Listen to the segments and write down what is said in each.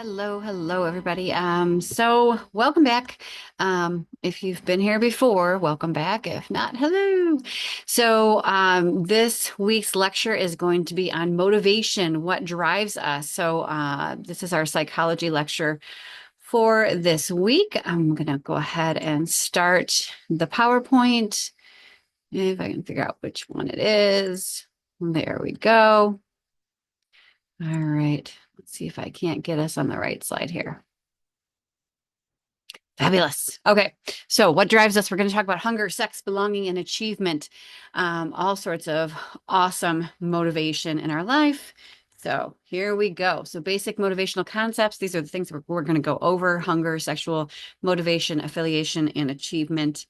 Hello, everybody. So welcome back. If you've been here before, welcome back. If not, hello. This week's lecture is going to be on motivation, what drives us. This is our psychology lecture for this week. I'm going to go ahead and start the PowerPoint. If I can figure out which one it is. There we go. All right. Let's see if I can't get us on the right slide here. Fabulous. Okay. So what drives us? We're going to talk about hunger, sex, belonging, and achievement. All sorts of awesome motivation in our life. So here we go. So basic motivational concepts. These are the things we're going to go over: hunger, sexual motivation, affiliation, and achievement.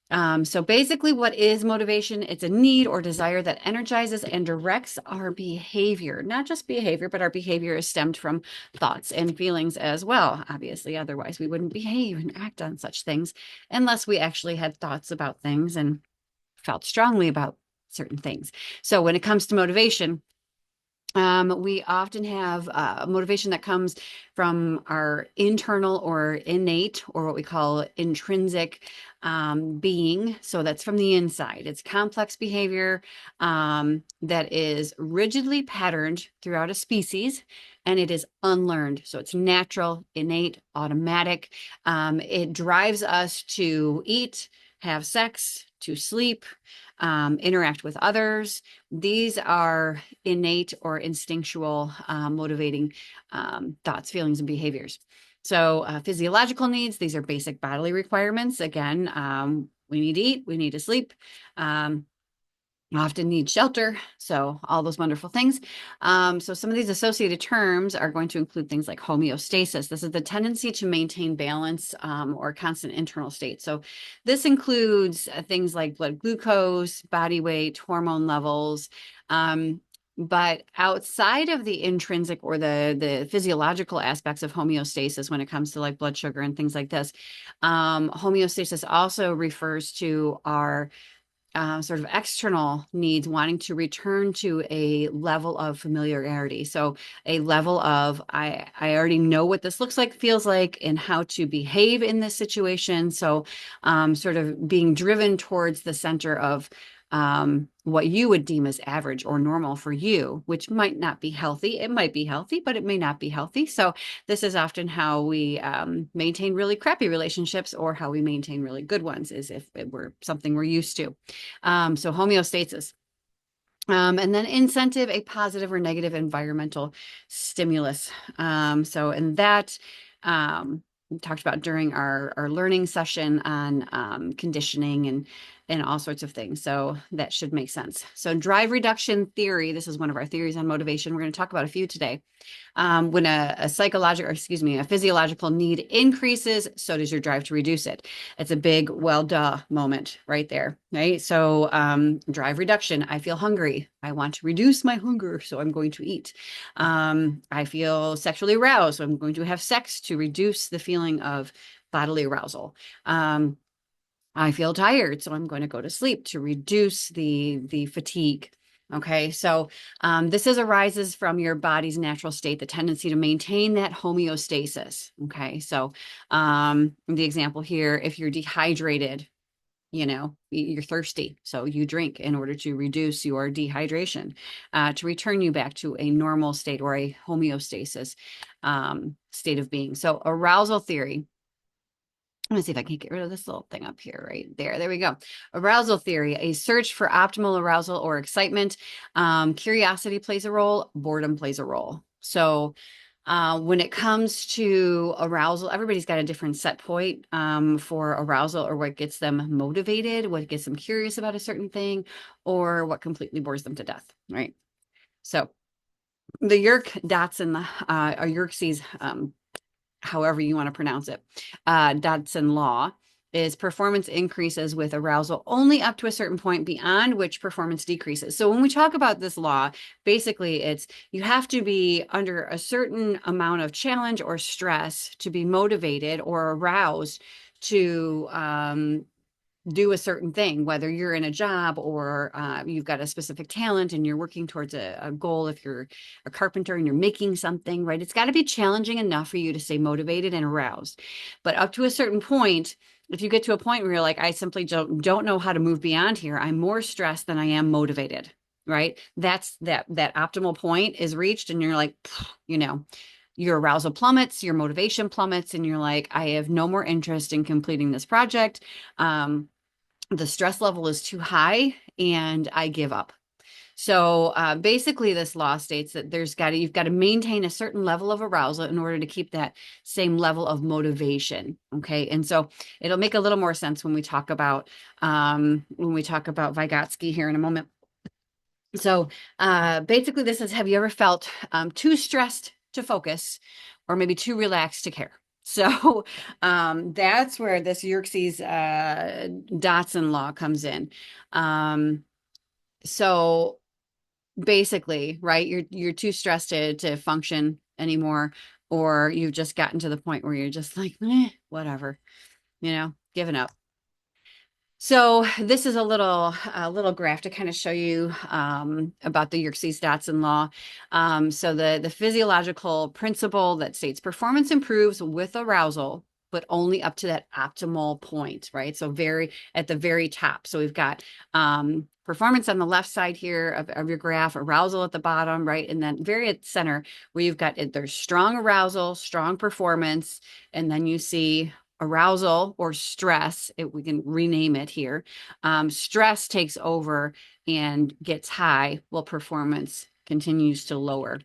So basically, what is motivation? It's a need or desire that energizes and directs our behavior. Not just behavior, but our behavior is stemmed from thoughts and feelings as well. Obviously, otherwise we wouldn't behave and act on such things unless we actually had thoughts about things and felt strongly about certain things. So when it comes to motivation, we often have motivation that comes from our internal or innate, or what we call intrinsic being. So that's from the inside. It's complex behavior that is rigidly patterned throughout a species, and it is unlearned. So it's natural, innate, automatic. It drives us to eat, have sex, to sleep, interact with others. These are innate or instinctual motivating thoughts, feelings, and behaviors. So physiological needs, these are basic bodily requirements. Again, we need to eat, we need to sleep. Often need shelter, so all those wonderful things. So some of these associated terms are going to include things like homeostasis. This is the tendency to maintain balance or constant internal state. So this includes things like blood glucose, body weight, hormone levels. But outside of the intrinsic or the physiological aspects of homeostasis, when it comes to like blood sugar and things like this, homeostasis also refers to our sort of external needs, wanting to return to a level of familiarity. So a level of, I already know what this looks like, feels like, and how to behave in this situation. So sort of being driven towards the center of what you would deem as average or normal for you, which might not be healthy. It might be healthy, but it may not be healthy. So this is often how we maintain really crappy relationships, or how we maintain really good ones, is if it were something we're used to. So homeostasis. And then incentive, a positive or negative environmental stimulus. And that we talked about during our learning session on conditioning and all sorts of things. So that should make sense. So drive reduction theory, this is one of our theories on motivation. We're going to talk about a few today. When a physiological need increases, so does your drive to reduce it. It's a big, well, duh moment right there, right? So drive reduction. I feel hungry. I want to reduce my hunger, so I'm going to eat. I feel sexually aroused, so I'm going to have sex to reduce the feeling of bodily arousal. I feel tired, so I'm going to go to sleep to reduce the fatigue. Okay, so this arises from your body's natural state, the tendency to maintain that homeostasis. Okay, so the example here, if you're dehydrated, you're thirsty, so you drink in order to reduce your dehydration, to return you back to a normal state or a homeostasis state of being. So arousal theory. I'm going to see if I can get rid of this little thing up here right there. There we go. Arousal theory, a search for optimal arousal or excitement. Curiosity plays a role. Boredom plays a role. So when it comes to arousal, everybody's got a different set point for arousal, or what gets them motivated, what gets them curious about a certain thing, or what completely bores them to death, right? So the Yerkes-Dodson, or Yerkes, however you want to pronounce it, Dodson law, is performance increases with arousal only up to a certain point, beyond which performance decreases. So when we talk about this law, basically it's you have to be under a certain amount of challenge or stress to be motivated or aroused to do a certain thing, whether you're in a job or you've got a specific talent and you're working towards a goal. If you're a carpenter and you're making something, right? It's got to be challenging enough for you to stay motivated and aroused. But up to a certain point, if you get to a point where you're like, I simply don't know how to move beyond here, I'm more stressed than I am motivated, right? That's that optimal point is reached, and you're like, you know, your arousal plummets, your motivation plummets, and you're like, I have no more interest in completing this project. The stress level is too high and I give up. So basically, this law states that you've got to maintain a certain level of arousal in order to keep that same level of motivation. Okay, and so it'll make a little more sense when we talk about Vygotsky here in a moment. So basically, this is: have you ever felt too stressed to focus, or maybe too relaxed to care? So that's where this Yerkes Dotson law comes in. So basically, right, you're too stressed to function anymore, or you've just gotten to the point where you're just like, whatever, giving up. So this is a little graph to kind of show you about the Yerkes-Dotson law. So the physiological principle that states performance improves with arousal, but only up to that optimal point, right? So at the very top. So we've got performance on the left side here of your graph, arousal at the bottom, right? And then very at the center where you've got there's strong arousal, strong performance, and then you see arousal or stress, we can rename it here. Stress takes over and gets high while performance continues to lower.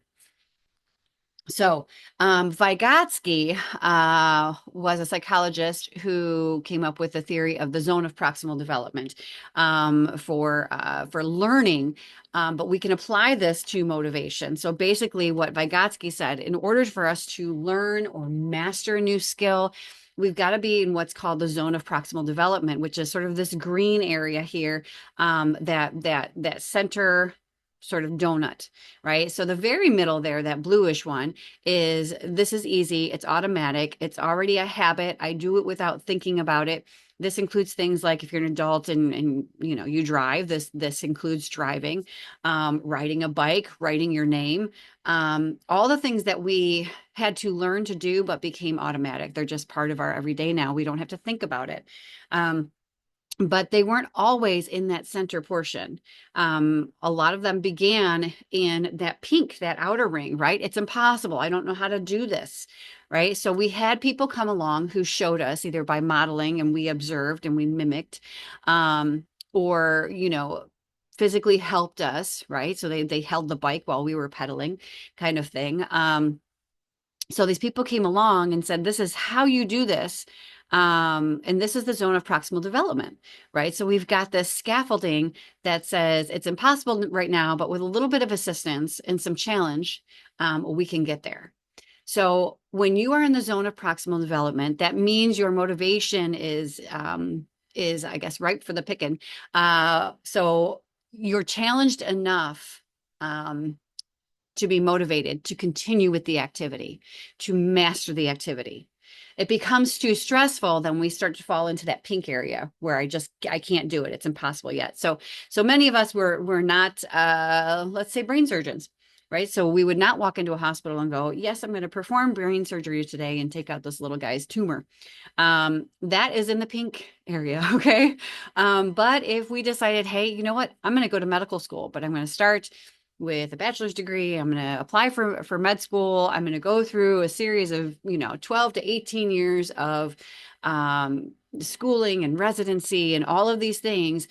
So Vygotsky was a psychologist who came up with the theory of the zone of proximal development for learning, but we can apply this to motivation. So basically what Vygotsky said, in order for us to learn or master a new skill, we've got to be in what's called the zone of proximal development, which is sort of this green area here, that center sort of donut, right? So the very middle there, that bluish one, this is easy. It's automatic. It's already a habit. I do it without thinking about it. This includes things like if you're an adult and you drive, this includes driving, riding a bike, writing your name, all the things that we had to learn to do but became automatic. They're just part of our everyday now. We don't have to think about it. But they weren't always in that center portion. A lot of them began in that pink, that outer ring, right? It's impossible. I don't know how to do this, right? So we had people come along who showed us either by modeling and we observed and we mimicked, or, physically helped us, right? So they held the bike while we were pedaling, kind of thing. So these people came along and said, this is how you do this. And this is the zone of proximal development, right? So we've got this scaffolding that says it's impossible right now, but with a little bit of assistance and some challenge, we can get there. So when you are in the zone of proximal development, that means your motivation is, I guess, ripe for the picking. So you're challenged enough to be motivated to continue with the activity, to master the activity. It becomes too stressful, then we start to fall into that pink area where I can't do it. It's impossible yet. So many of us were not, let's say, brain surgeons, right? So we would not walk into a hospital and go, yes, I'm going to perform brain surgery today and take out this little guy's tumor. That is in the pink area, okay? But if we decided, hey, you know what? I'm going to go to medical school, but I'm going to start with a bachelor's degree. I'm going to apply for med school. I'm going to go through a series of, 12 to 18 years of schooling and residency and all of these things.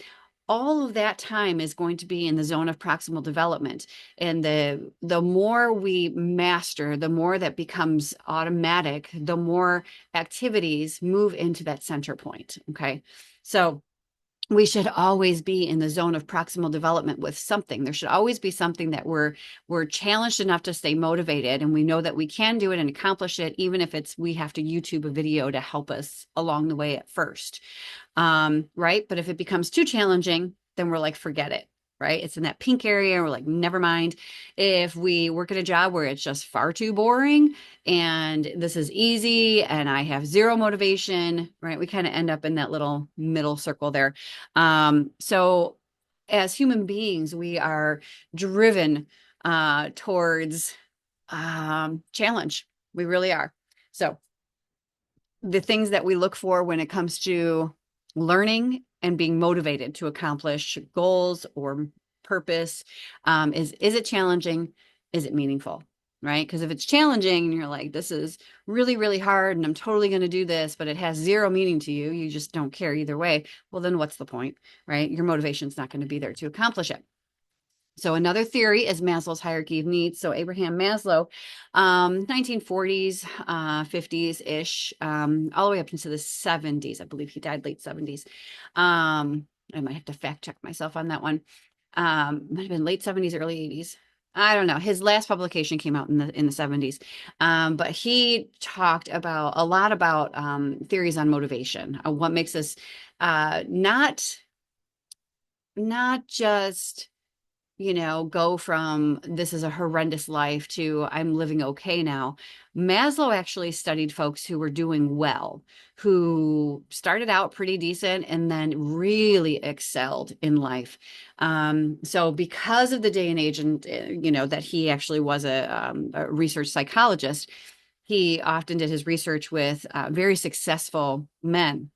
All of that time is going to be in the zone of proximal development. And the more we master, the more that becomes automatic, the more activities move into that center point. Okay. So we should always be in the zone of proximal development with something. There should always be something that we're challenged enough to stay motivated, and we know that we can do it and accomplish it, even if we have to YouTube a video to help us along the way at first, right? But if it becomes too challenging, then we're like, forget it, right? It's in that pink area. We're like, never mind. If we work at a job where it's just far too boring and this is easy and I have zero motivation, right? We kind of end up in that little middle circle there. So as human beings, we are driven towards challenge. We really are. So the things that we look for when it comes to learning and being motivated to accomplish goals or purpose is it challenging? Is it meaningful? Right? Because if it's challenging and you're like, this is really, really hard and I'm totally going to do this, but it has zero meaning to you, you just don't care either way. Well, then what's the point? Right? Your motivation's not going to be there to accomplish it. So another theory is Maslow's hierarchy of needs. So Abraham Maslow, 1940s, 50s-ish, all the way up into the 70s. I believe he died late 70s. I might have to fact check myself on that one. Might have been late 70s, early 80s. I don't know. His last publication came out in the 70s. But he talked about a lot about theories on motivation, what makes us not just go from this is a horrendous life to I'm living okay now. Maslow actually studied folks who were doing well, who started out pretty decent and then really excelled in life. So because of the day and age and, that he actually was a research psychologist, he often did his research with very successful men.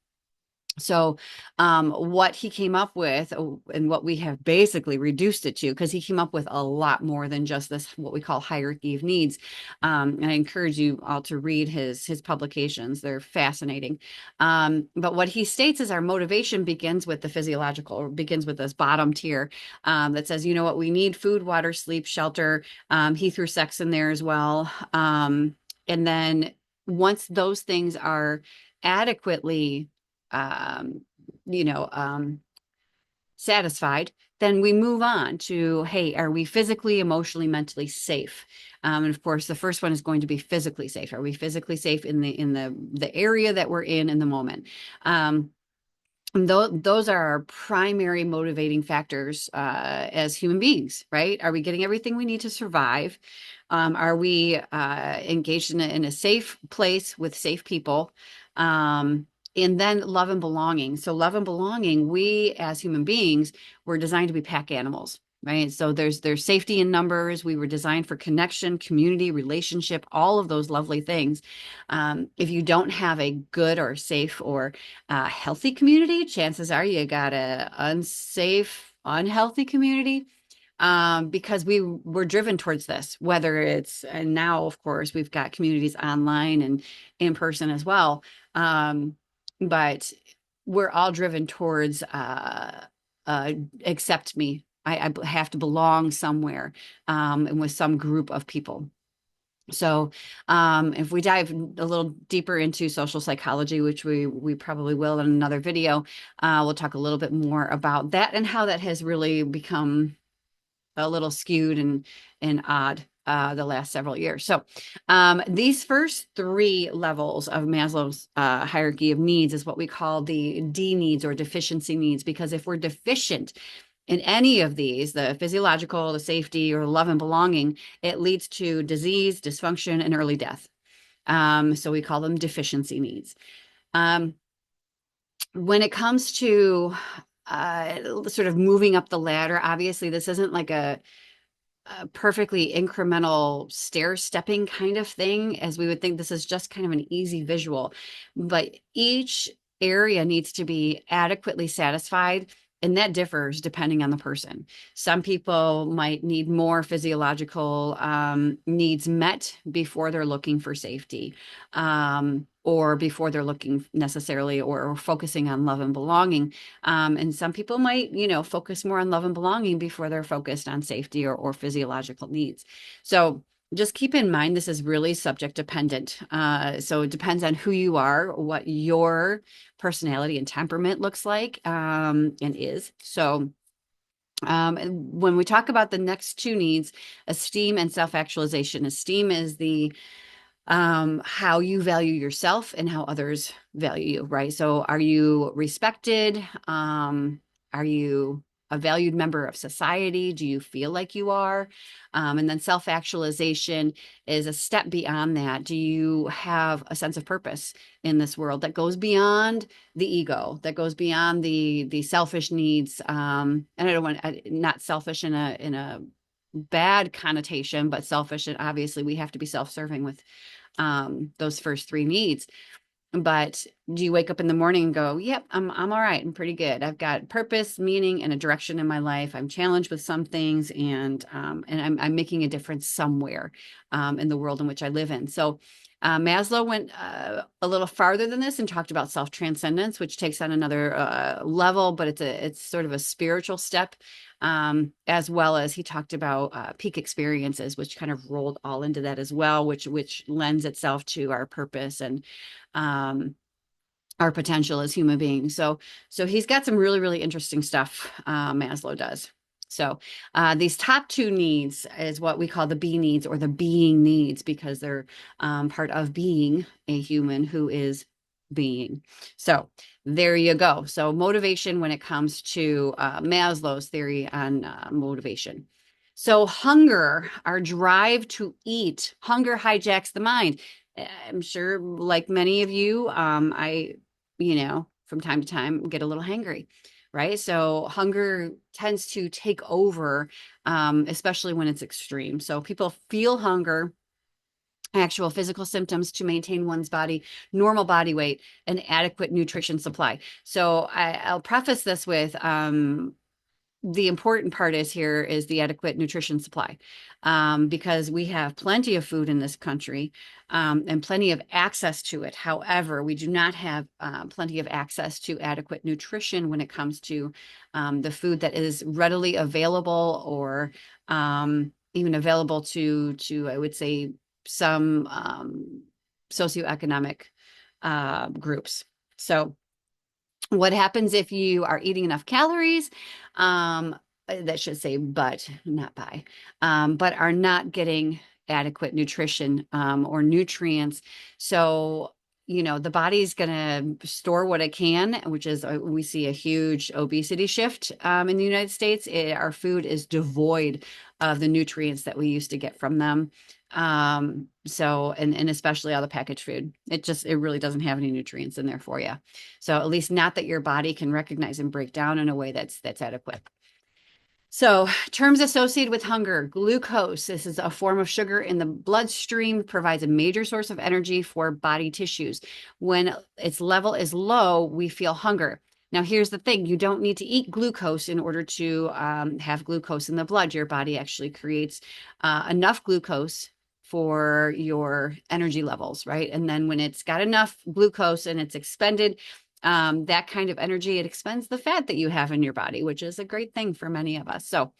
So, what he came up with, and what we have basically reduced it to, because he came up with a lot more than just this, what we call hierarchy of needs. And I encourage you all to read his publications; they're fascinating. But what he states is our motivation begins with the physiological, or begins with this bottom tier that says, you know what, we need food, water, sleep, shelter. He threw sex in there as well, and then once those things are adequately um, you know, satisfied, then we move on to, hey, are we physically, emotionally, mentally safe? And of course, the first one is going to be physically safe. Are we physically safe in the area that we're in the moment? Those are our primary motivating factors as human beings, right? Are we getting everything we need to survive? Are we engaged in a safe place with safe people? And then love and belonging. So love and belonging, we as human beings were designed to be pack animals, right? So there's safety in numbers. We were designed for connection, community, relationship, all of those lovely things. If you don't have a good or safe or healthy community, chances are you got a unsafe, unhealthy community, because we were driven towards this, whether it's, and now, of course, we've got communities online and in person as well. But we're all driven towards accept me. I have to belong somewhere, and with some group of people. So, if we dive a little deeper into social psychology, which we probably will in another video, we'll talk a little bit more about that and how that has really become a little skewed and odd the last several years. So these first three levels of Maslow's hierarchy of needs is what we call the D needs or deficiency needs, because if we're deficient in any of these, the physiological, the safety, or love and belonging, it leads to disease, dysfunction, and early death. So we call them deficiency needs. When it comes to sort of moving up the ladder, obviously this isn't like a perfectly incremental stair stepping kind of thing, as we would think this is just kind of an easy visual, but each area needs to be adequately satisfied. And that differs depending on the person. Some people might need more physiological needs met before they're looking for safety, or before they're looking necessarily or focusing on love and belonging. And some people might, focus more on love and belonging before they're focused on safety or physiological needs. So just keep in mind, this is really subject dependent. So it depends on who you are, what your personality and temperament looks like, and is. So and when we talk about the next two needs, esteem and self-actualization, esteem is the how you value yourself and how others value you, right? So are you respected? Are you a valued member of society? Do you feel like you are? And then self-actualization is a step beyond that. Do you have a sense of purpose in this world that goes beyond the ego, that goes beyond the selfish needs? And I don't want not selfish in a bad connotation, but selfish, and obviously we have to be self-serving with those first three needs. But do you wake up in the morning and go, yep, I'm all right. I'm pretty good. I've got purpose, meaning, and a direction in my life. I'm challenged with some things, and I'm making a difference somewhere in the world in which I live in. So Maslow went a little farther than this and talked about self-transcendence, which takes on another level, but it's sort of a spiritual step, as well as he talked about peak experiences, which kind of rolled all into that as well, which lends itself to our purpose and our potential as human beings. So he's got some really, really interesting stuff, Maslow does. So these top two needs is what we call the B needs, or the being needs, because they're part of being a human who is being. So there you go. So motivation when it comes to Maslow's theory on motivation. So hunger, our drive to eat, hunger hijacks the mind. I'm sure, like many of you, from time to time get a little hangry, right? So hunger tends to take over, especially when it's extreme. So people feel hunger, actual physical symptoms to maintain one's body, normal body weight, and adequate nutrition supply. So I'll preface this with, the important part is here is the adequate nutrition supply, because we have plenty of food in this country, and plenty of access to it. However, we do not have plenty of access to adequate nutrition when it comes to the food that is readily available, or even available to I would say, some socioeconomic groups. So what happens if you are eating enough calories? That should say but, not by, but are not getting adequate nutrition or nutrients. So, the body's going to store what it can, which is we see a huge obesity shift in the United States. Our food is devoid of the nutrients that we used to get from them. So, and especially all the packaged food, it really doesn't have any nutrients in there for you. So at least not that your body can recognize and break down in a way that's adequate. So terms associated with hunger: glucose. This is a form of sugar in the bloodstream, provides a major source of energy for body tissues. When its level is low, we feel hunger. Now, here's the thing. You don't need to eat glucose in order to have glucose in the blood. Your body actually creates enough glucose for your energy levels, right? And then when it's got enough glucose and it's expended, that kind of energy, it expends the fat that you have in your body, which is a great thing for many of us. So,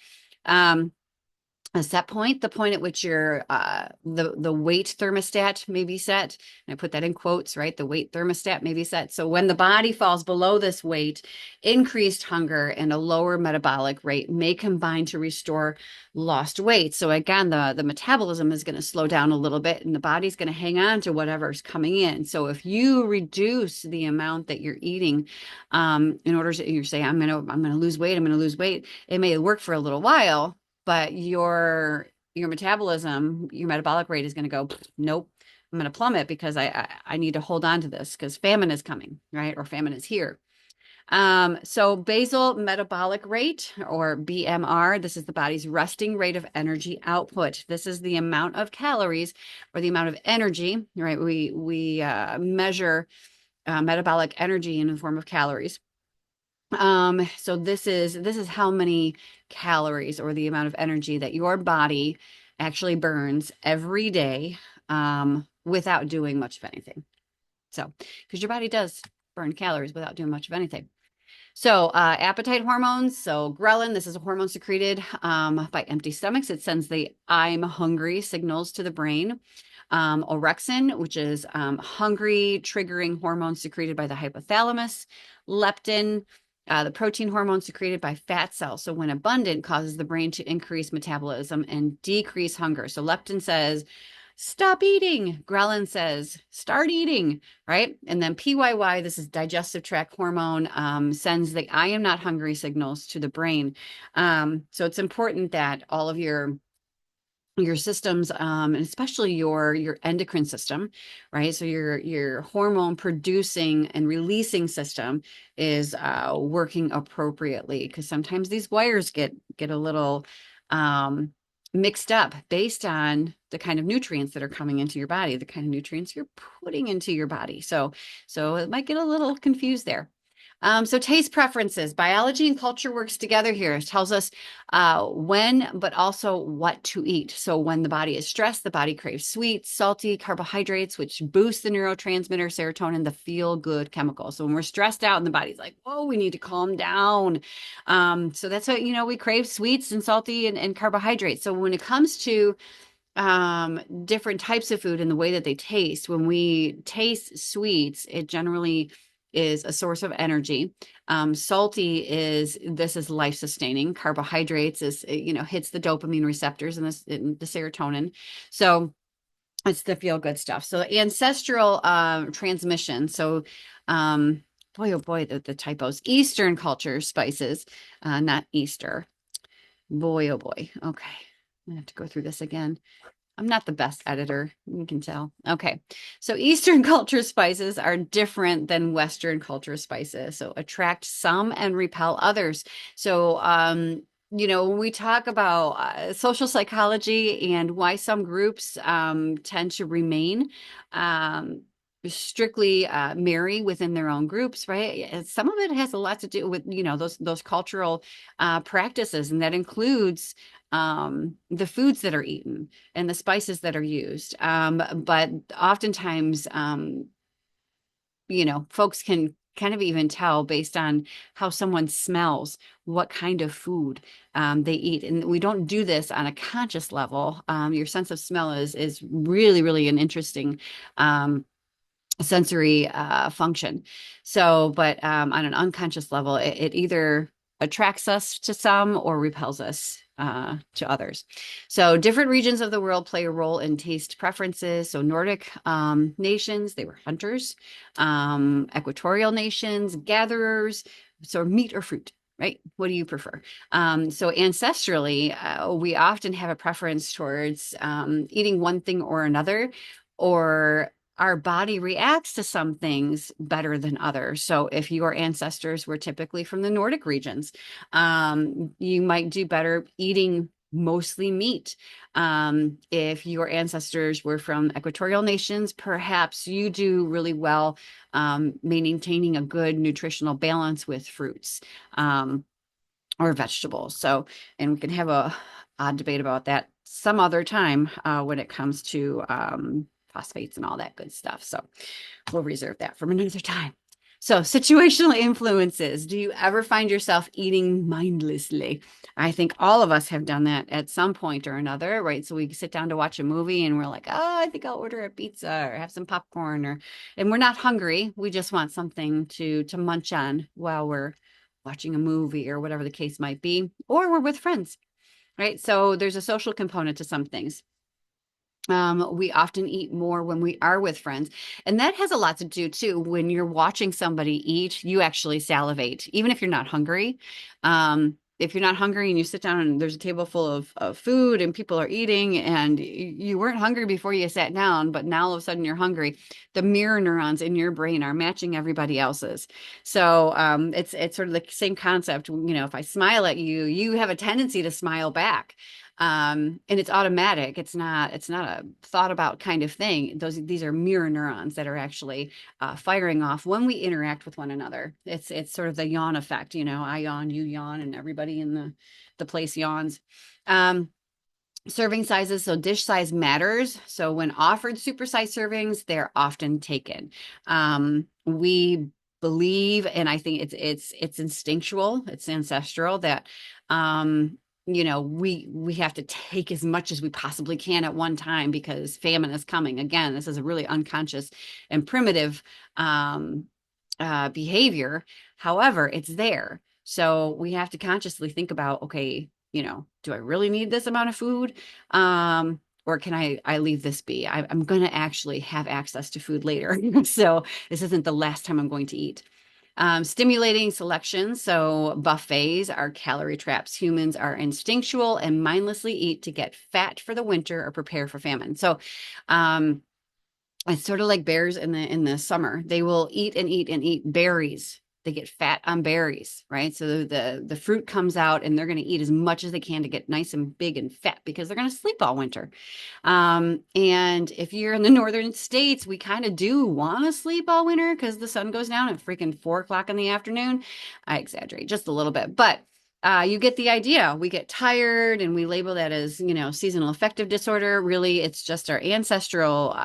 a set point, the point at which your the weight thermostat may be set, and I put that in quotes, right? The weight thermostat may be set. So when the body falls below this weight, increased hunger and a lower metabolic rate may combine to restore lost weight. So again, the metabolism is going to slow down a little bit, and the body's going to hang on to whatever's coming in. So if you reduce the amount that you're eating, in order to, you say, I'm gonna lose weight, it may work for a little while, but your metabolism, your metabolic rate is going to go, nope, I'm going to plummet because I need to hold on to this because famine is coming, right? Or famine is here. So basal metabolic rate, or BMR, this is the body's resting rate of energy output. This is the amount of calories or the amount of energy, right? We measure metabolic energy in the form of calories. So this is how many calories, or the amount of energy that your body actually burns every day, without doing much of anything. So, because your body does burn calories without doing much of anything. So, appetite hormones. So, ghrelin, this is a hormone secreted by empty stomachs. It sends the I'm hungry signals to the brain. Orexin, which is hungry triggering hormone secreted by the hypothalamus. Leptin, the protein hormone secreted by fat cells. So when abundant, causes the brain to increase metabolism and decrease hunger. So leptin says, Stop eating. Ghrelin says, start eating, right? And then PYY, this is digestive tract hormone, sends the I am not hungry signals to the brain. So it's important that all of your systems, and especially your endocrine system, right? So your hormone producing and releasing system is working appropriately, because sometimes these wires get a little mixed up based on the kind of nutrients that are coming into your body, the kind of nutrients you're putting into your body. So it might get a little confused there. So taste preferences, biology and culture works together here. It tells us when, but also what to eat. So when the body is stressed, the body craves sweet, salty carbohydrates, which boost the neurotransmitter serotonin, the feel-good chemical. So when we're stressed out and the body's like, whoa, we need to calm down. So that's what, we crave sweets and salty and carbohydrates. So when it comes to different types of food and the way that they taste, when we taste sweets, it generally is a source of energy. Salty this is life sustaining. Carbohydrates is, hits the dopamine receptors and the serotonin. So it's the feel good stuff. So ancestral transmission. So boy, oh boy, the typos. Eastern culture spices, not Easter. Boy, oh boy. Okay. I have to go through this again. I'm not the best editor, you can tell. Okay. So Eastern culture spices are different than Western culture spices. So attract some and repel others. So, when we talk about social psychology and why some groups tend to remain strictly marry within their own groups, right? Some of it has a lot to do with, those cultural practices, and that includes the foods that are eaten and the spices that are used. But oftentimes, folks can kind of even tell based on how someone smells what kind of food they eat. And we don't do this on a conscious level. Your sense of smell is really, really an interesting sensory function. So, but on an unconscious level, it either attracts us to some or repels us to others. So different regions of the world play a role in taste preferences. So Nordic nations, they were hunters. Equatorial nations, gatherers. So meat or fruit. Right? What do you prefer? So ancestrally, we often have a preference towards eating one thing or another, or our body reacts to some things better than others. So if your ancestors were typically from the Nordic regions, you might do better eating mostly meat. If your ancestors were from equatorial nations, perhaps you do really well maintaining a good nutritional balance with fruits or vegetables. So, and we can have a odd debate about that some other time when it comes to phosphates and all that good stuff. So we'll reserve that for another time. So situational influences. Do you ever find yourself eating mindlessly? I think all of us have done that at some point or another, right? So we sit down to watch a movie and we're like, oh, I think I'll order a pizza or have some popcorn, and we're not hungry. We just want something to munch on while we're watching a movie or whatever the case might be, or we're with friends, right? So there's a social component to some things. We often eat more when we are with friends. And that has a lot to do too. When you're watching somebody eat, you actually salivate, even if you're not hungry. If you're not hungry and you sit down and there's a table full of food and people are eating and you weren't hungry before you sat down, but now all of a sudden you're hungry, the mirror neurons in your brain are matching everybody else's. So it's sort of the same concept. If I smile at you, you have a tendency to smile back. And it's automatic. It's not a thought about kind of thing. These are mirror neurons that are actually firing off when we interact with one another. It's sort of the yawn effect. I yawn, you yawn, and everybody in the place yawns. Serving sizes, so dish size matters. So when offered supersized servings, they're often taken. We believe, and I think it's instinctual, it's ancestral, that we have to take as much as we possibly can at one time because famine is coming. Again, this is a really unconscious and primitive behavior. However, it's there. So we have to consciously think about, okay, do I really need this amount of food? or can I leave this be? I'm going to actually have access to food later. So this isn't the last time I'm going to eat. Stimulating selection. So buffets are calorie traps. Humans are instinctual and mindlessly eat to get fat for the winter or prepare for famine. So, it's sort of like bears in the summer. They will eat and eat and eat berries. They get fat on berries, right? So the fruit comes out and they're going to eat as much as they can to get nice and big and fat because they're going to sleep all winter. And if you're in the northern states, we kind of do want to sleep all winter because the sun goes down at freaking 4 o'clock in the afternoon. I exaggerate just a little bit, but you get the idea. We get tired and we label that as, seasonal affective disorder. Really, it's just our ancestral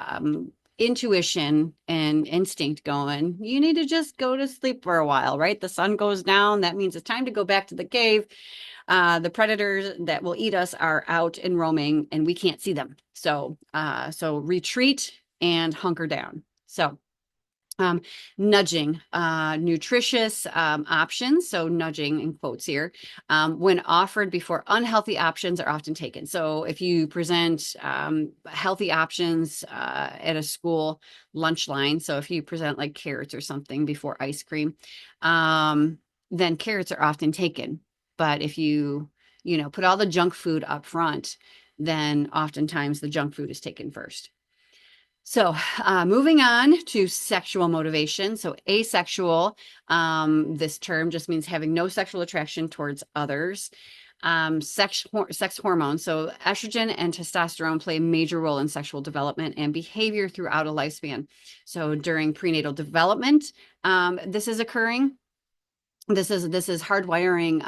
intuition and instinct going, you need to just go to sleep for a while, right? The sun goes down. That means it's time to go back to the cave. The predators that will eat us are out and roaming and we can't see them. So retreat and hunker down. So nudging, nutritious options. So nudging in quotes here, when offered before unhealthy options are often taken. So if you present healthy options at a school lunch line, so if you present like carrots or something before ice cream, then carrots are often taken. But if you put all the junk food up front, then oftentimes the junk food is taken first. So moving on to sexual motivation. So asexual, this term just means having no sexual attraction towards others. Sex hormones. So estrogen and testosterone play a major role in sexual development and behavior throughout a lifespan. So during prenatal development, this is occurring. This is hardwiring,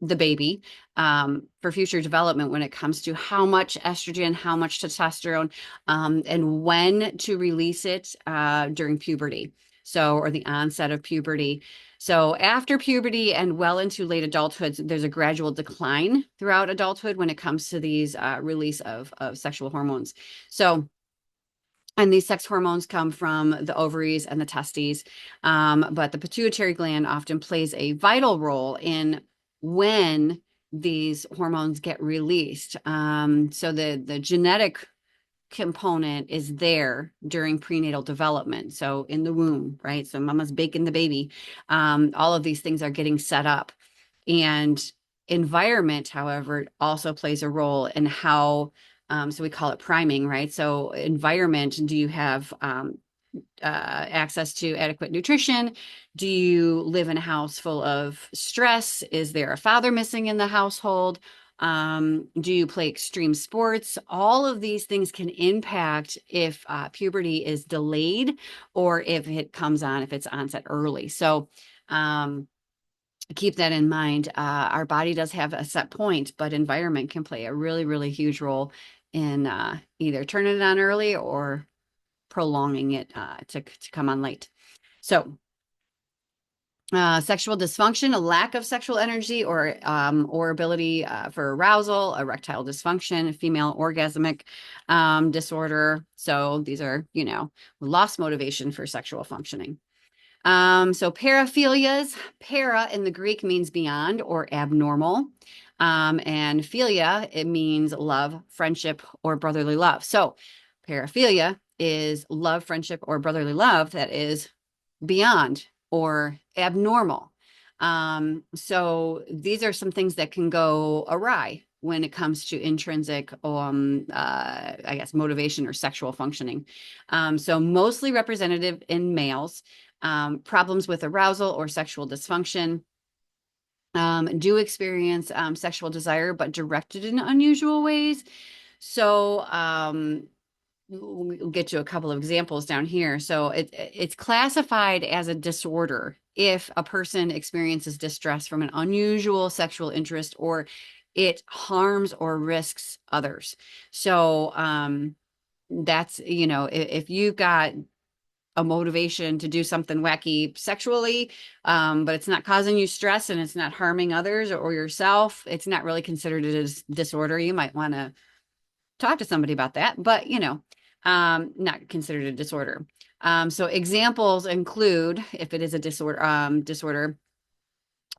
the baby for future development when it comes to how much estrogen, how much testosterone, and when to release it during puberty. So, or the onset of puberty. So after puberty and well into late adulthood, there's a gradual decline throughout adulthood when it comes to these release of sexual hormones. So, and these sex hormones come from the ovaries and the testes. But the pituitary gland often plays a vital role in when these hormones get released. So the genetic component is there during prenatal development. So in the womb, right? So mama's baking the baby. All of these things are getting set up. And environment, however, also plays a role in how, so we call it priming, right? So environment, do you have access to adequate nutrition? Do you live in a house full of stress? Is there a father missing in the household? Do you play extreme sports? All of these things can impact if puberty is delayed or if it comes on, if it's onset early. So keep that in mind. Our body does have a set point, but environment can play a really, really huge role in either turning it on early or prolonging it to come on late. So sexual dysfunction, a lack of sexual energy or ability for arousal, erectile dysfunction, female orgasmic disorder. So these are, lost motivation for sexual functioning. So paraphilias, para in the Greek means beyond or abnormal. And philia, it means love, friendship, or brotherly love. So paraphilia is love, friendship, or brotherly love that is beyond or abnormal. So these are some things that can go awry when it comes to intrinsic, I guess, motivation or sexual functioning. So mostly representative in males. Problems with arousal or sexual dysfunction do experience sexual desire, but directed in unusual ways. So we'll get you a couple of examples down here. So it's classified as a disorder if a person experiences distress from an unusual sexual interest or it harms or risks others. So that's, if you've got a motivation to do something wacky sexually, but it's not causing you stress and it's not harming others or yourself, it's not really considered a disorder. You might want to talk to somebody about that, but not considered a disorder. So examples include, if it is a disorder,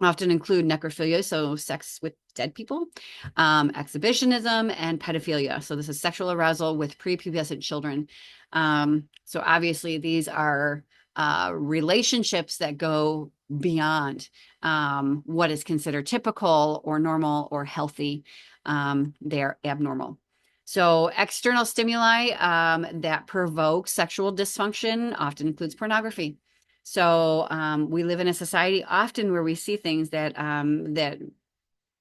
often include necrophilia, so sex with dead people, exhibitionism, and pedophilia. So this is sexual arousal with prepubescent children. So obviously these are relationships that go beyond what is considered typical or normal or healthy. They're abnormal. So external stimuli that provoke sexual dysfunction often includes pornography. So we live in a society often where we see things that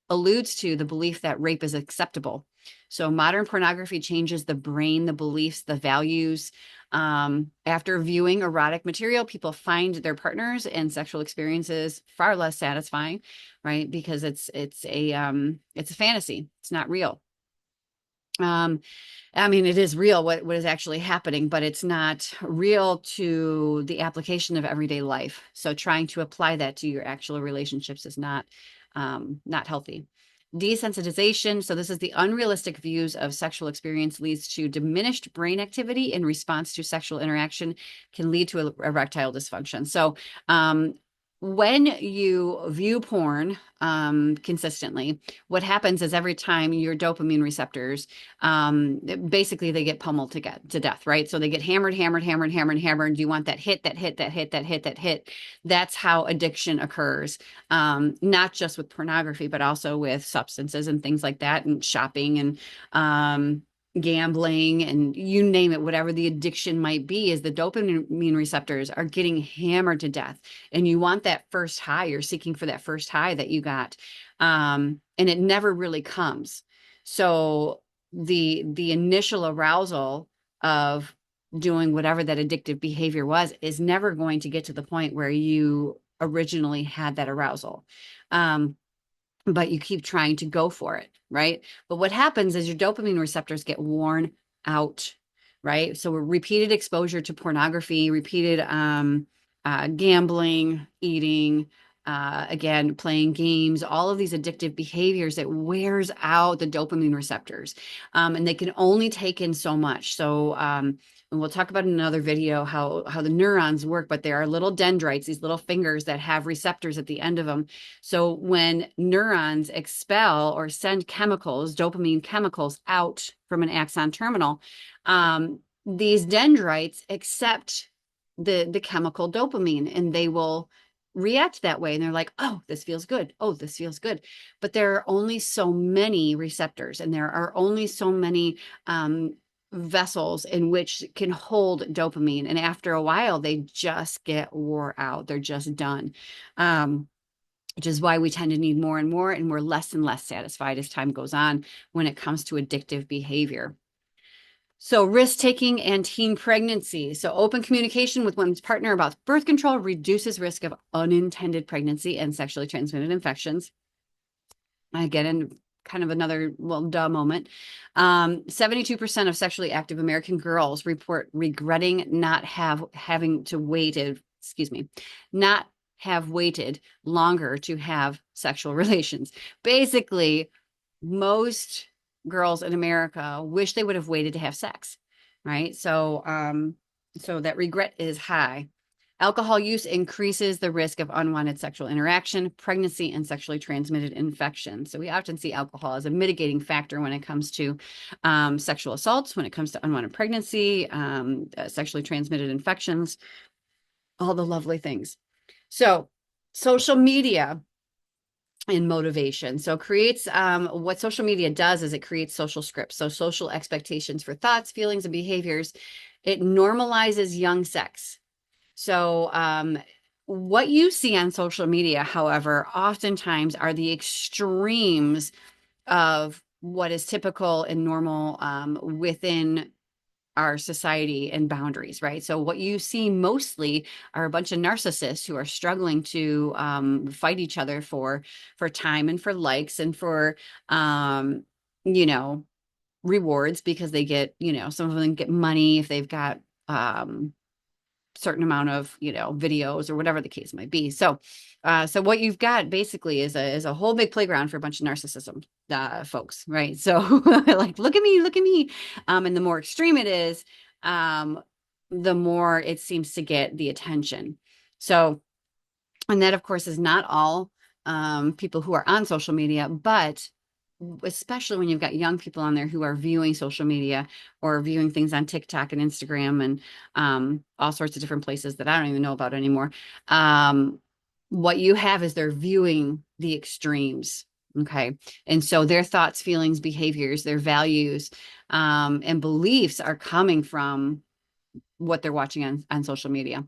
alludes to the belief that rape is acceptable. So modern pornography changes the brain, the beliefs, the values. After viewing erotic material, people find their partners and sexual experiences far less satisfying, right? Because it's a fantasy. It's not real. Um, I mean, it is real what is actually happening, but it's not real to the application of everyday life. So trying to apply that to your actual relationships is not healthy. Desensitization. So this is the unrealistic views of sexual experience leads to diminished brain activity in response to sexual interaction, can lead to erectile dysfunction. So when you view porn consistently, what happens is every time your dopamine receptors basically they get pummeled to death, right? So they get hammered, hammered, hammered, hammered, hammered. You want that hit, that hit, that hit, that hit, that hit. That's how addiction occurs, not just with pornography, but also with substances and things like that, and shopping and gambling and you name it, whatever the addiction might be, is the dopamine receptors are getting hammered to death. And you want that first high, you're seeking for that first high that you got. And it never really comes. So the initial arousal of doing whatever that addictive behavior was is never going to get to the point where you originally had that arousal. But you keep trying to go for it, right? But what happens is your dopamine receptors get worn out, right? So repeated exposure to pornography, repeated gambling, eating, again, playing games, all of these addictive behaviors, it wears out the dopamine receptors. And they can only take in so much. So, and we'll talk about in another video how the neurons work, but there are little dendrites, these little fingers that have receptors at the end of them. So when neurons expel or send chemicals, dopamine chemicals out from an axon terminal, these dendrites accept the chemical dopamine and they will react that way. And they're like, oh, this feels good. Oh, this feels good. But there are only so many receptors and there are only so many vessels in which can hold dopamine. And after a while, they just get wore out. They're just done. Which is why we tend to need more and we're less and less satisfied as time goes on when it comes to addictive behavior. So risk taking and teen pregnancy. So open communication with one's partner about birth control reduces risk of unintended pregnancy and sexually transmitted infections. Again, in kind of another, well, duh moment. 72% of sexually active American girls report regretting having to wait, not have waited longer to have sexual relations. Basically, most girls in America wish they would have waited to have sex, right? So that regret is high. Alcohol use increases the risk of unwanted sexual interaction, pregnancy, and sexually transmitted infection. So we often see alcohol as a mitigating factor when it comes to sexual assaults, when it comes to unwanted pregnancy, sexually transmitted infections, all the lovely things. So social media and motivation. So creates what social media does is it creates social scripts. So social expectations for thoughts, feelings, and behaviors. It normalizes young sex. So what you see on social media, however, oftentimes are the extremes of what is typical and normal within our society and boundaries, right? So what you see mostly are a bunch of narcissists who are struggling to fight each other for time and for likes and for you know, rewards because they get, some of them get money if they've got certain amount of videos or whatever the case might be. So so what you've got basically is a whole big playground for a bunch of narcissism folks, right? So like look at me. And the more extreme it is, the more it seems to get the attention. So, and that of course is not all people who are on social media, but especially when you've got young people on there who are viewing social media or viewing things on TikTok and Instagram and all sorts of different places that I don't even know about anymore. What you have is they're viewing the extremes. Okay. And so their thoughts, feelings, behaviors, their values, and beliefs are coming from what they're watching on social media.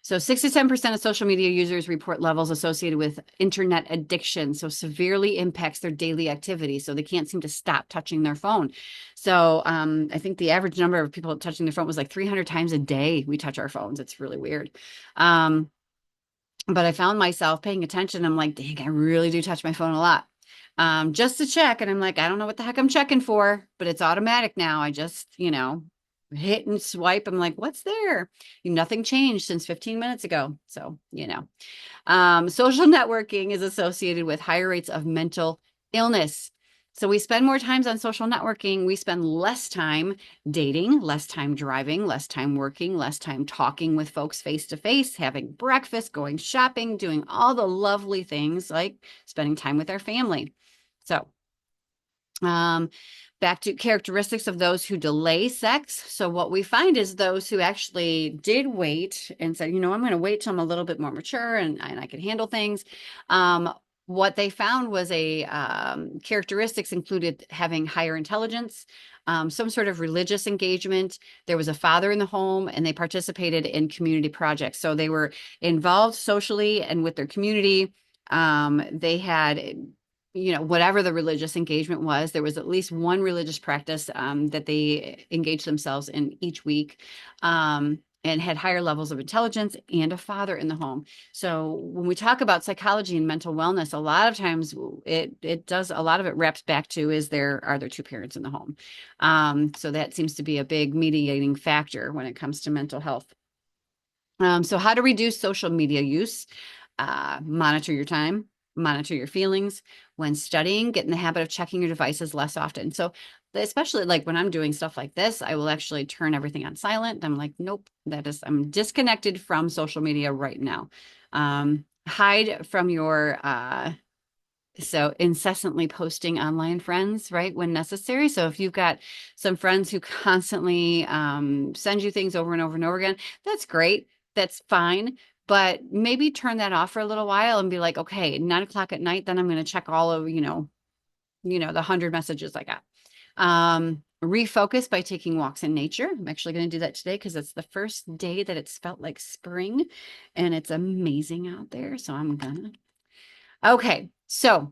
So 6 to 10% of social media users report levels associated with internet addiction. So severely impacts their daily activity. So they can't seem to stop touching their phone. So I think the average number of people touching their phone was like 300 times a day we touch our phones. It's really weird. But I found myself paying attention. I'm like, dang, I really do touch my phone a lot. Just to check. And I'm like, I don't know what the heck I'm checking for, but it's automatic now. I just, hit and swipe. I'm like, what's there? Nothing changed since 15 minutes ago. So, social networking is associated with higher rates of mental illness. So we spend more times on social networking. We spend less time dating, less time driving, less time working, less time talking with folks face to face, having breakfast, going shopping, doing all the lovely things like spending time with our family. So, back to characteristics of those who delay sex. So what we find is those who actually did wait and said, I'm going to wait till I'm a little bit more mature and I can handle things. What they found was characteristics included having higher intelligence, some sort of religious engagement. There was a father in the home, and they participated in community projects. So they were involved socially and with their community. They had whatever the religious engagement was, there was at least one religious practice that they engaged themselves in each week, and had higher levels of intelligence and a father in the home. So when we talk about psychology and mental wellness, a lot of times it does, a lot of it wraps back to are there two parents in the home? So that seems to be a big mediating factor when it comes to mental health. So how to reduce social media use? Monitor your time, monitor your feelings. When studying, get in the habit of checking your devices less often. So especially like when I'm doing stuff like this, I will actually turn everything on silent. I'm like, nope, I'm disconnected from social media right now. Hide from your so incessantly posting online friends, right, when necessary. So if you've got some friends who constantly send you things over and over and over again, that's great. That's fine. But maybe turn that off for a little while and be like, okay, 9 o'clock at night, then I'm going to check all of, the 100 messages I got. Refocus by taking walks in nature. I'm actually going to do that today because it's the first day that it's felt like spring and it's amazing out there. So I'm gonna. Okay. So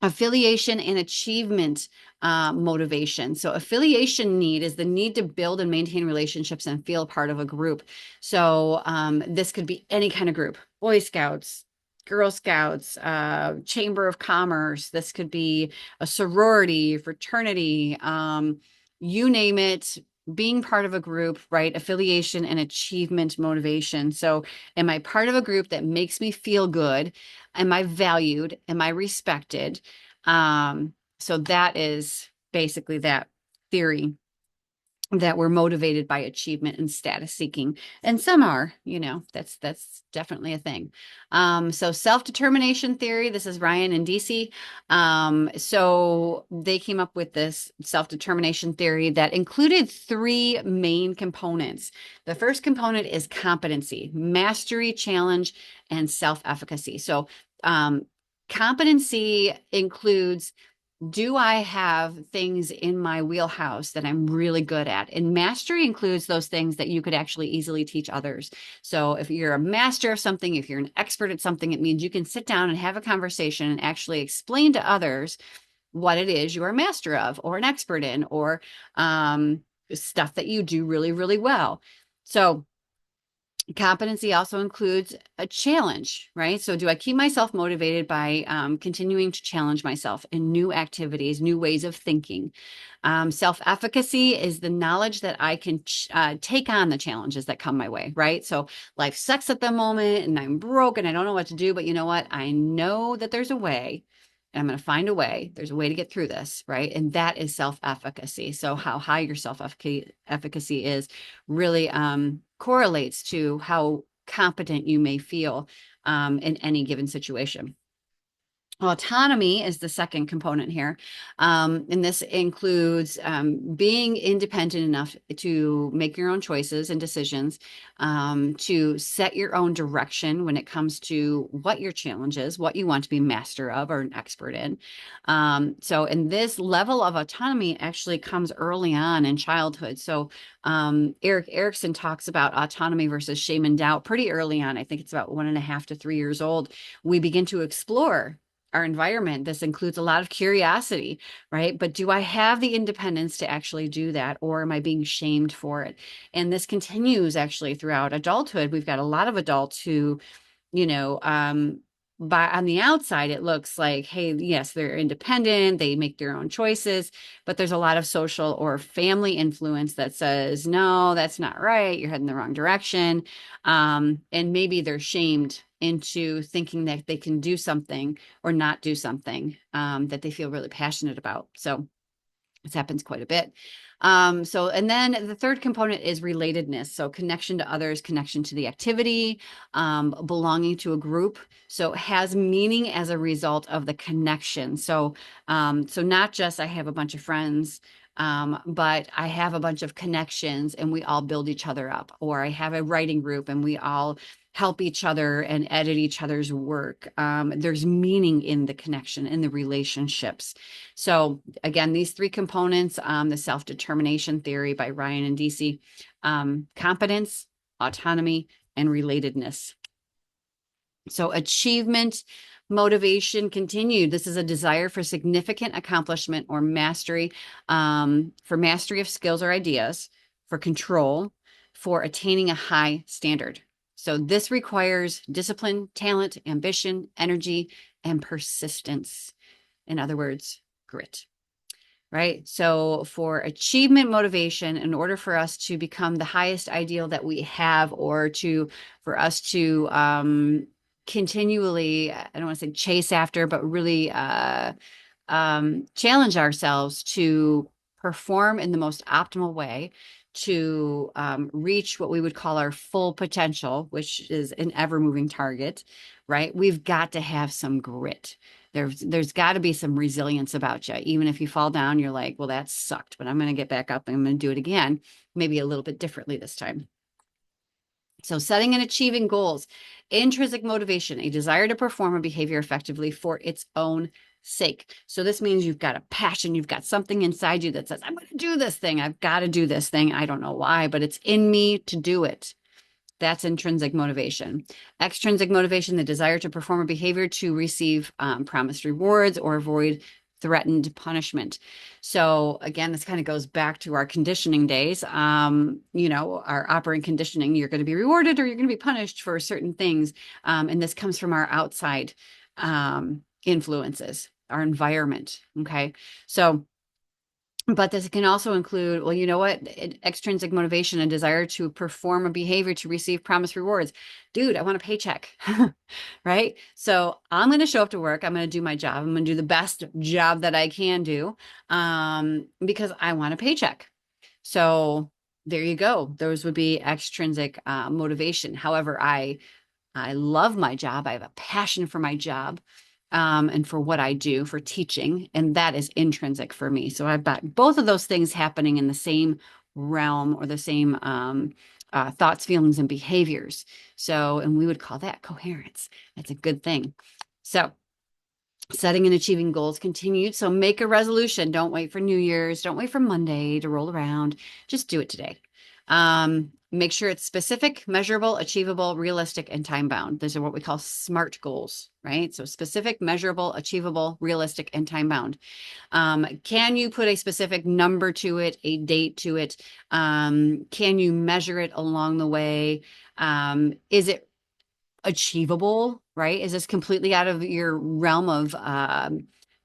affiliation and achievement motivation. So affiliation need is the need to build and maintain relationships and feel part of a group. So this could be any kind of group, Boy Scouts, Girl Scouts, Chamber of Commerce. This could be a sorority, fraternity, you name it, being part of a group, right? Affiliation and achievement motivation. So am I part of a group that makes me feel good? Am I valued? Am I respected? So that is basically that theory, that we're motivated by achievement and status seeking. And some are, that's definitely a thing. So self-determination theory, this is Ryan and DC. So they came up with this self-determination theory that included three main components. The first component is competency, mastery, challenge, and self-efficacy. So competency includes, do I have things in my wheelhouse that I'm really good at? And mastery includes those things that you could actually easily teach others. So if you're a master of something, if you're an expert at something, it means you can sit down and have a conversation and actually explain to others what it is you're a master of or an expert in, or stuff that you do really, really well. So competency also includes a challenge, right? So do I keep myself motivated by continuing to challenge myself in new activities, new ways of thinking? Self-efficacy is the knowledge that I can take on the challenges that come my way, right? So life sucks at the moment and I'm broke and I don't know what to do, but you know what? I know that there's a way. And I'm going to find a way. There's a way to get through this, right? And that is self-efficacy. So how high your self-efficacy is really correlates to how competent you may feel in any given situation. Autonomy is the second component here. And this includes being independent enough to make your own choices and decisions, to set your own direction when it comes to what your challenge is, what you want to be master of or an expert in. And this level of autonomy actually comes early on in childhood. So Eric Erickson talks about autonomy versus shame and doubt pretty early on. I think it's about 1.5 to 3 years old. We begin to explore our environment. This includes a lot of curiosity, right? But do I have the independence to actually do that, or am I being shamed for it? And this continues actually throughout adulthood. We've got a lot of adults who, you know, by on the outside, it looks like, hey, yes, they're independent, they make their own choices, but there's a lot of social or family influence that says, no, that's not right, you're heading the wrong direction. And maybe they're shamed into thinking that they can do something or not do something that they feel really passionate about. So this happens quite a bit. And then the third component is relatedness. So connection to others, connection to the activity, belonging to a group. So it has meaning as a result of the connection. So not just I have a bunch of friends, but I have a bunch of connections and we all build each other up. Or I have a writing group and we all help each other and edit each other's work. There's meaning in the connection, in the relationships. So again, these three components, the self-determination theory by Ryan and DC, competence, autonomy, and relatedness. So achievement, motivation continued. This is a desire for significant accomplishment or mastery, for mastery of skills or ideas, for control, for attaining a high standard. So this requires discipline, talent, ambition, energy, and persistence. In other words, grit. Right. So for achievement motivation, in order for us to become the highest ideal that we have, or for us to continually, I don't want to say chase after, but really challenge ourselves to perform in the most optimal way, to reach what we would call our full potential, which is an ever moving target, right? We've got to have some grit. There's got to be some resilience about you. Even if you fall down, you're like, well, that sucked, but I'm going to get back up and I'm going to do it again, maybe a little bit differently this time. So setting and achieving goals, intrinsic motivation, a desire to perform a behavior effectively for its own sake. So this means you've got a passion, you've got something inside you that says, I'm going to do this thing. I've got to do this thing. I don't know why, but it's in me to do it. That's intrinsic motivation. Extrinsic motivation, the desire to perform a behavior to receive promised rewards or avoid threatened punishment. So again, this kind of goes back to our conditioning days. Our operant conditioning, you're going to be rewarded or you're going to be punished for certain things. And this comes from our outside influences, our environment. Okay. But this can also include, well, you know what? Extrinsic motivation, a desire to perform a behavior to receive promised rewards. Dude, I want a paycheck, right? So I'm going to show up to work. I'm going to do my job. I'm going to do the best job that I can do because I want a paycheck. So there you go. Those would be extrinsic motivation. However, I love my job. I have a passion for my job and for what I do for teaching. And that is intrinsic for me. So I've got both of those things happening in the same realm or the same thoughts, feelings, and behaviors. So, and we would call that coherence. That's a good thing. So, setting and achieving goals continued. So make a resolution. Don't wait for New Year's. Don't wait for Monday to roll around. Just do it today. Make sure it's specific, measurable, achievable, realistic, and time bound. Those are what we call SMART goals, right? So specific, measurable, achievable, realistic, and time bound. Can you put a specific number to it, a date to it? Can you measure it along the way? Is it achievable, right? Is this completely out of your realm of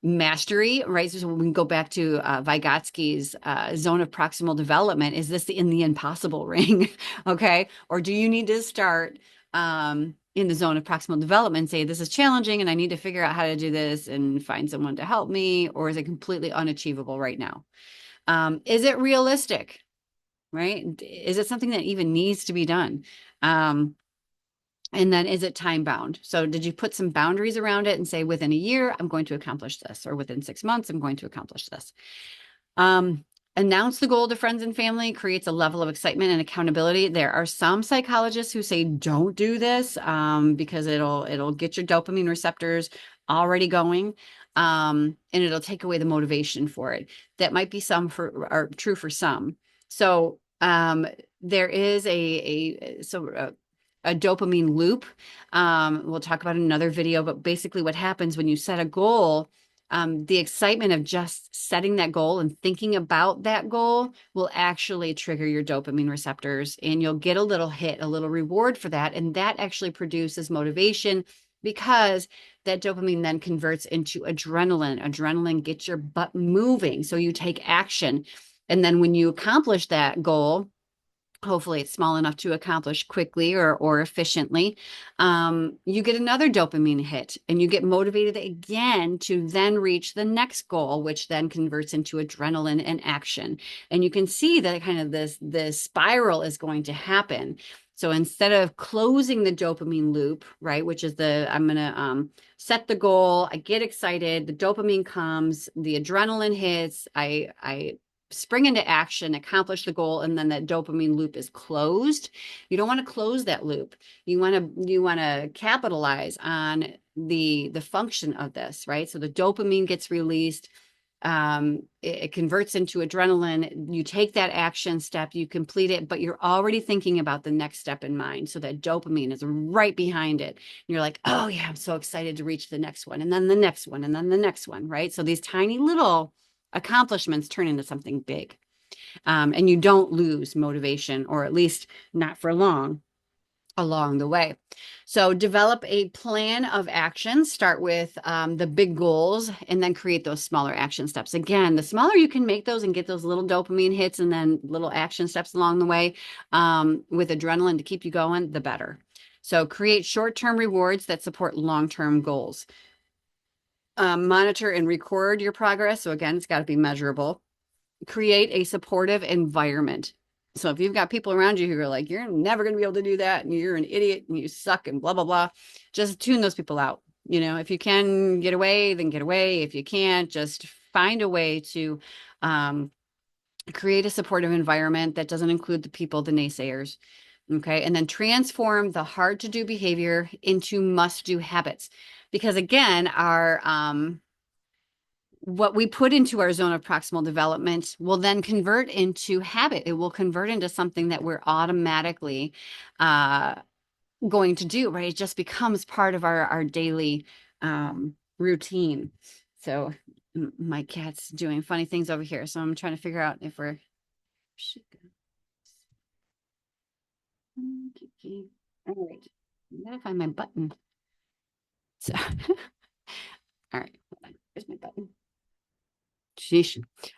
mastery, right? So when we go back to Vygotsky's zone of proximal development, is this in the impossible ring? Okay. Or do you need to start in the zone of proximal development and say, this is challenging and I need to figure out how to do this and find someone to help me? Or is it completely unachievable right now? Is it realistic, right? Is it something that even needs to be done? And then is it time bound? So did you put some boundaries around it and say within a year, I'm going to accomplish this, or within 6 months, I'm going to accomplish this? Um, Announce the goal to friends and family creates a level of excitement and accountability. There are some psychologists who say don't do this because it'll get your dopamine receptors already going, and it'll take away the motivation for it. That might be some for or true for some. So there is a dopamine loop. We'll talk about in another video, but basically what happens when you set a goal, the excitement of just setting that goal and thinking about that goal will actually trigger your dopamine receptors, and you'll get a little hit, a little reward for that. And that actually produces motivation because that dopamine then converts into adrenaline. Adrenaline gets your butt moving. So you take action. And then when you accomplish that goal, hopefully it's small enough to accomplish quickly or efficiently, you get another dopamine hit and you get motivated again to then reach the next goal, which then converts into adrenaline and action. And you can see that kind of this spiral is going to happen. So instead of closing the dopamine loop, right, which is I'm going to set the goal, I get excited, the dopamine comes, the adrenaline hits, I spring into action, accomplish the goal, and then that dopamine loop is closed. You don't want to close that loop. You want to capitalize on the function of this, right? So the dopamine gets released. It converts into adrenaline. You take that action step, you complete it, but you're already thinking about the next step in mind. So that dopamine is right behind it. You're like, oh yeah, I'm so excited to reach the next one, and then the next one, and then the next one, right? So these tiny little accomplishments turn into something big. And you don't lose motivation, or at least not for long along the way. So develop a plan of action. Start with the big goals and then create those smaller action steps. Again, the smaller you can make those and get those little dopamine hits and then little action steps along the way with adrenaline to keep you going, the better. So create short-term rewards that support long-term goals. Monitor and record your progress. So again, it's got to be measurable. Create a supportive environment. So if you've got people around you who are like, you're never going to be able to do that, and you're an idiot and you suck and blah, blah, blah, just tune those people out. You know, if you can get away, then get away. If you can't, just find a way to create a supportive environment that doesn't include the people, the naysayers. Okay. And then transform the hard to do behavior into must do habits. Because again, what we put into our zone of proximal development will then convert into habit. It will convert into something that we're automatically going to do, right? It just becomes part of our daily routine. So my cat's doing funny things over here. So I'm trying to figure out if we're Kiki. All right. I gotta find my button. So all right, hold on. Here's my button. Sheesh.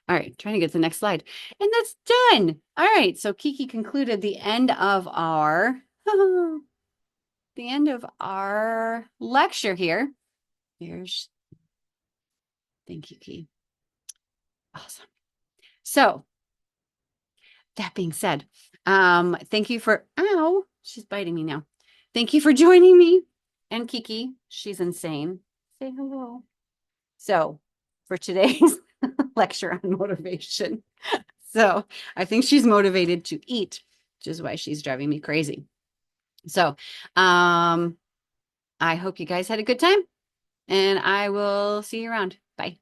All right, trying to get to the next slide. And that's done. All right, so Kiki concluded the end of our lecture here. Here's thank you, Kiki. Awesome. So that being said, thank you for she's biting me now. Thank you for joining me and Kiki. She's insane. Say hello. So for today's lecture on motivation. So I think she's motivated to eat, which is why she's driving me crazy. So I hope you guys had a good time, and I will see you around. Bye.